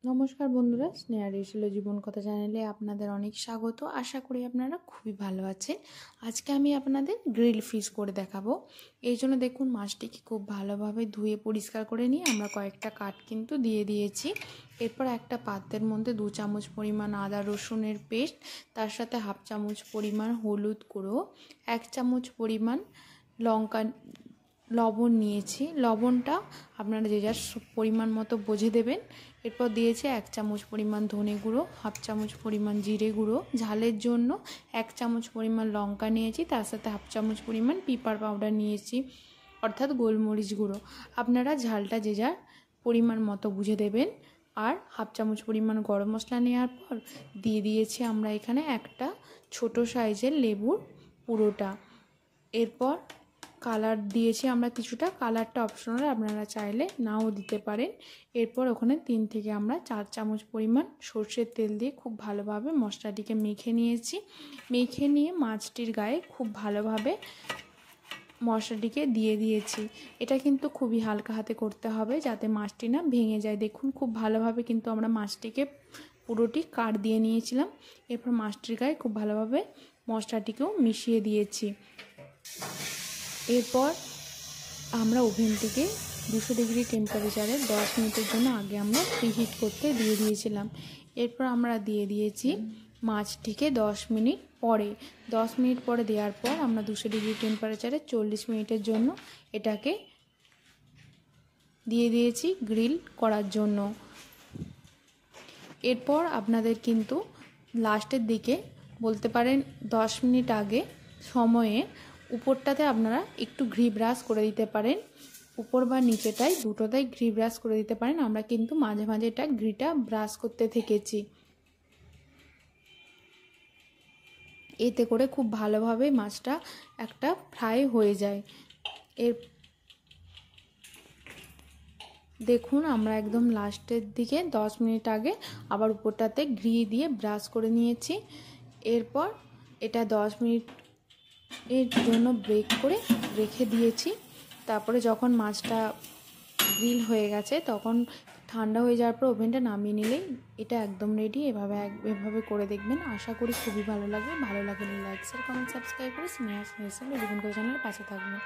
নমস্কার বন্ধুরা, স্নেহা রেশিলো জীবন কথা চ্যানেলে আপনাদের অনেক স্বাগত। আশা করি আপনারা খুবই ভালো আছেন। আজকে আমি আপনাদের গ্রিল ফিশ করে দেখাবো। এই জন্য দেখুন, মাছটিকে খুব ভালোভাবে ধুয়ে পরিষ্কার করে নিয়ে আমরা কয়েকটা কাট কিন্তু দিয়ে দিয়েছি। এরপর একটা পাত্রের মধ্যে 2 চামচ পরিমাণ আদা রসুনের পেস্ট, তার সাথে হাফ চামচ পরিমাণ হলুদ গুঁড়ো, 1 চামচ পরিমাণ লবণ নিয়েছি। লবণটা আপনারা যে যার পরিমাণ মতো বুঝে দেবেন। এরপর দিয়েছি 1 চামচ পরিমাণ ধনে গুঁড়ো, হাফ চামচ পরিমাণ জিরে গুঁড়ো, ঝালের জন্য 1 চামচ পরিমাণ লঙ্কা নিয়েছি, তার সাথে হাফ চামচ পরিমাণ পেপার পাউডার নিয়েছি, অর্থাৎ গোলমরিচ গুঁড়ো। আপনারা ঝালটা যে যার পরিমাণ মতো বুঝে দেবেন। আর হাফ চামচ পরিমাণ গরম মশলা নেওয়ার পর দিয়ে দিয়েছি আমরা এখানে একটা ছোট সাইজের লেবুর পুরোটা। এরপর কালার দিয়েছি আমরা কিছুটা, কালারটা অপশনাল, আপনারা চাইলে নাও দিতে পারেন। এরপর ওখানে 3 থেকে আমরা 4 চামচ পরিমাণ সর্ষের তেল দিয়ে খুব ভালোভাবে মশলাটিকে মেখে নিয়েছি। মেখে নিয়ে মাছটির গায়ে খুব ভালোভাবে মশলাটিকে দিয়ে দিয়েছি। এটা কিন্তু খুবই হালকা হাতে করতে হবে যাতে মাছটি না ভেঙে যায়। দেখুন, খুব ভালোভাবে কিন্তু আমরা মাছটিকে পুরোটি কাট দিয়ে নিয়েছিলাম। এরপর মাছটির গায়ে খুব ভালোভাবে মশলাটিকেও মিশিয়ে দিয়েছি। এরপর আমরা ওভেনটিকে 200 ডিগ্রি টেম্পারেচারে 10 মিনিটের জন্য আগে আমরা প্রিহিট করতে দিয়ে দিয়েছিলাম। এরপর আমরা দিয়ে দিয়েছি মাছটিকে 10 মিনিট পরে। 10 মিনিট পরে দেওয়ার পর আমরা 200 ডিগ্রি টেম্পারেচারে 40 মিনিটের জন্য এটাকে দিয়ে দিয়েছি গ্রিল করার জন্য। এরপর আপনাদের কিন্তু লাস্টের দিকে বলতে পারেন 10 মিনিট আগে সময়ে উপরটাতে আপনারা একটু ঘি ব্রাশ করে দিতে পারেন। উপর বা নিচেটাই দুটোটাই ঘি ব্রাশ করে দিতে পারেন। আমরা কিন্তু মাঝে মাঝে এটা ঘিটা ব্রাশ করতে থেকেছি। এতে করে খুব ভালোভাবে মাছটা একটা ফ্রাই হয়ে যায়। এর দেখুন, আমরা একদম লাস্টের দিকে 10 মিনিট আগে আবার উপরটাতে ঘি দিয়ে ব্রাশ করে নিয়েছি। এরপর এটা 10 মিনিট এর জন্য ব্রেক করে রেখে দিয়েছি। তারপরে যখন মাছটা গ্রিল হয়ে গেছে তখন ঠান্ডা হয়ে যাওয়ার পর ওভেনটা নামিয়ে নিলেই এটা একদম রেডি। এভাবে করে দেখবেন, আশা করি খুবই ভালো লাগবে। ভালো লাগলে লাইক শেয়ার কমেন্ট সাবস্ক্রাইব করে স্নেহা রেশিলো জীবন কথা চ্যানেলের পাশে থাকবেন।